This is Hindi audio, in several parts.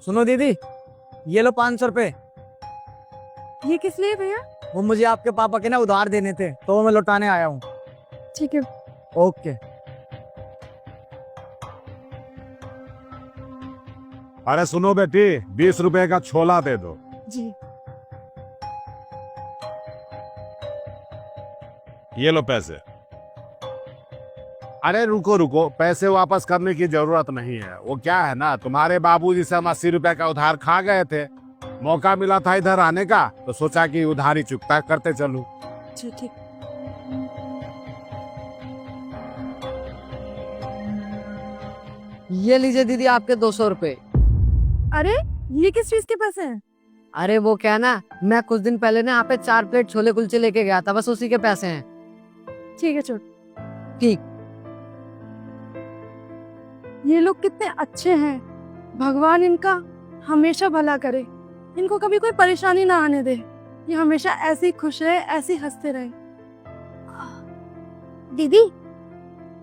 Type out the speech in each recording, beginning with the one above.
सुनो दीदी, ये लो 500 रुपए। ये किस लिए भैया? वो मुझे आपके पापा के ना उधार देने थे, तो वो मैं लौटाने आया हूँ। ठीक है। ओके। अरे सुनो बेटी, 20 रुपए का छोला दे दो। जी। ये लो पैसे। अरे रुको रुको, पैसे वापस करने की जरूरत नहीं है। वो क्या है ना, तुम्हारे बाबूजी से हम 80 रुपए का उधार खा गए थे। मौका मिला था इधर आने का, तो सोचा कि उधारी चुकता करते चलूं। ठीक। ये लीजिए दीदी आपके 200 रुपए। अरे ये किस चीज के पैसे हैं? अरे वो क्या ना, मैं कुछ दिन पहले ना यहाँ पे 4 प्लेट छोले कुलचे लेके गया था, बस उसी के पैसे हैं। ठीक है छोड़। ठीक। ये लोग कितने अच्छे हैं, भगवान इनका हमेशा भला करे, इनको कभी कोई परेशानी ना आने दे, ये हमेशा ऐसे ही खुश रहे, ऐसे ही हंसते रहे। दीदी,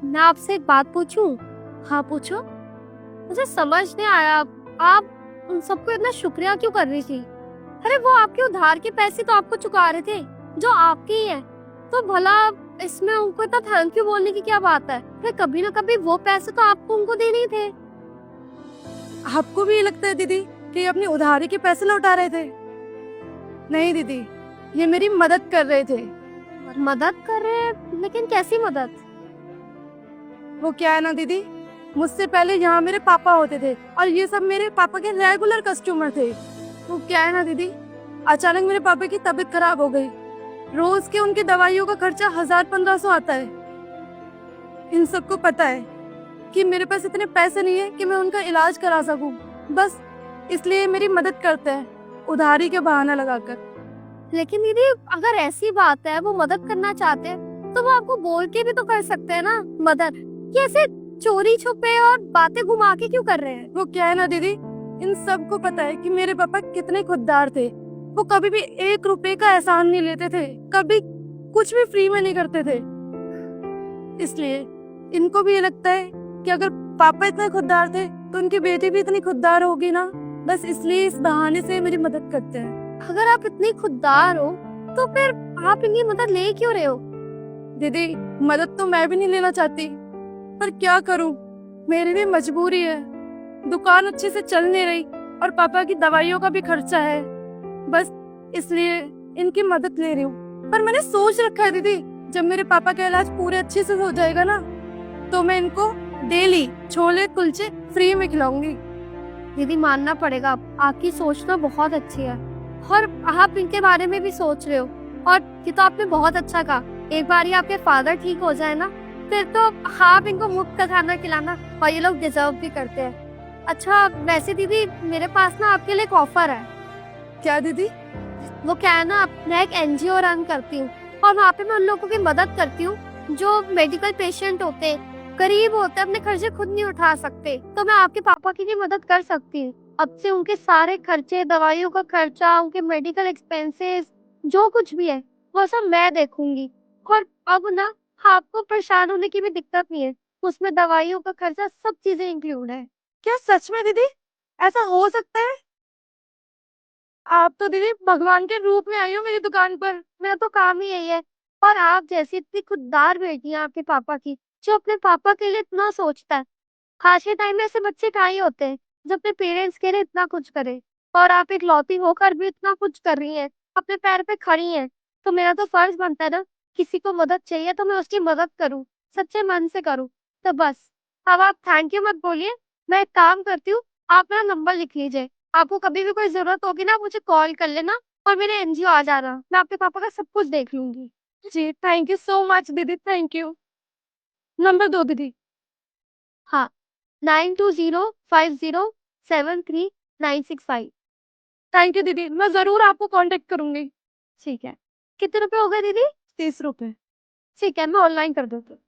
मैं आपसे एक बात पूछूं? हाँ पूछो। मुझे समझ नहीं आया, आप उन सबको इतना शुक्रिया क्यों कर रही थी? अरे वो आपके उधार के पैसे तो आपको चुका रहे थे, जो आपके ही है, तो भला इसमें उनको इतना थैंक यू बोलने की क्या बात है? फिर कभी ना कभी वो पैसे तो आपको उनको देने ही थे। आपको भी ये लगता है दीदी कि ये अपनी उधारी के पैसे लौटा रहे थे? नहीं दीदी, ये मेरी मदद कर रहे थे। मदद कर रहे हैं, लेकिन कैसी मदद? वो क्या है ना दीदी, मुझसे पहले यहाँ मेरे पापा होते थे और ये सब मेरे पापा के रेगुलर कस्टमर थे। वो क्या है ना दीदी, अचानक मेरे पापा की तबीयत खराब हो गई, रोज के उनकी दवाइयों का खर्चा 1000-1500 आता है। इन सबको पता है कि मेरे पास इतने पैसे नहीं है कि मैं उनका इलाज करा सकूं, बस इसलिए मेरी मदद करते हैं उधारी के बहाना लगाकर। लेकिन दीदी, अगर ऐसी बात है, वो मदद करना चाहते हैं, तो वो आपको बोल के भी तो कर सकते हैं ना मदद। ये ऐसे चोरी छुपे और बातें घुमा के क्यों कर रहे हैं? वो क्या है ना दीदी, इन सबको पता है कि मेरे पापा कितने खुददार थे। वो कभी भी 1 रुपए का एहसान नहीं लेते थे, कभी कुछ भी फ्री में नहीं करते थे। इसलिए इनको भी ये लगता है कि अगर पापा इतने खुददार थे तो उनकी बेटी भी इतनी खुददार होगी ना, बस इसलिए इस बहाने से मेरी मदद करते हैं। अगर आप इतनी खुददार हो, तो फिर आप इनकी मदद ले क्यों रहे हो? दीदी, मदद तो मैं भी नहीं लेना चाहती, पर क्या करूं, मेरी भी मजबूरी है। दुकान अच्छे से चल नहीं रही और पापा की दवाइयों का भी खर्चा है, बस इसलिए इनकी मदद ले रही हूँ। पर मैंने सोच रखा है दीदी, जब मेरे पापा का इलाज पूरे अच्छे से हो जाएगा ना, तो मैं इनको डेली छोले कुलचे फ्री में खिलाऊंगी। दीदी, मानना पड़ेगा, आपकी सोच ना बहुत अच्छी है और आप इनके बारे में भी सोच रहे हो। और ये तो आपने बहुत अच्छा कहा, एक बार ही आपके फादर ठीक हो जाए ना, फिर तो आप इनको मुफ्त का खाना खिलाना, और ये लोग डिजर्व भी करते हैं। अच्छा वैसे दीदी, मेरे पास ना आपके लिए एक ऑफर है। क्या दीदी? वो क्या है ना, मैं एक NGO रन करती हूँ और वहाँ पे मैं उन लोगों की मदद करती हूँ जो मेडिकल पेशेंट होते हैं, गरीब होते हैं, अपने खर्चे खुद नहीं उठा सकते, तो मैं आपके पापा की भी मदद कर सकती हूँ। अब से उनके सारे खर्चे, दवाइयों का खर्चा, उनके मेडिकल एक्सपेंसेस, जो कुछ भी है वो सब मैं देखूंगी। और अब ना आपको परेशान होने की भी दिक्कत नहीं है, उसमें दवाइयों का खर्चा, सब चीजें इंक्लूड है। क्या सच में दीदी ऐसा हो सकता है? आप तो दीदी भगवान के रूप में आई हो मेरी दुकान पर। मेरा तो काम ही यही है। और आप जैसी इतनी खुददार बेटी है आपके पापा की, जो अपने पापा के लिए इतना सोचता है। आज के टाइम में ऐसे बच्चे कहाँ ही होते हैं जो अपने पेरेंट्स के लिए इतना कुछ करे। और आप एक लौती होकर भी इतना कुछ कर रही हैं, अपने पैर पे खड़ी हैं, तो मेरा तो फर्ज बनता है ना, किसी को मदद चाहिए तो मैं उसकी मदद करूं, सच्चे मन से करूं। तो बस, अब आप थैंक यू मत बोलिए, मैं एक काम करती हूँ, आप मेरा नंबर लिख लीजिए। आपको कभी भी कोई जरूरत होगी ना, मुझे कॉल कर लेना और मेरे NGO आ जाना, मैं आपके पापा का सब कुछ देख लूंगी। जी थैंक यू सो मच दीदी, थैंक यू। नंबर दो दीदी। हाँ, 9205073965। थैंक यू दीदी, मैं जरूर आपको कांटेक्ट करूंगी। ठीक है। कितने रुपए हो गए दीदी? 30 रुपए। ठीक है, मैं ऑनलाइन कर देती हूँ।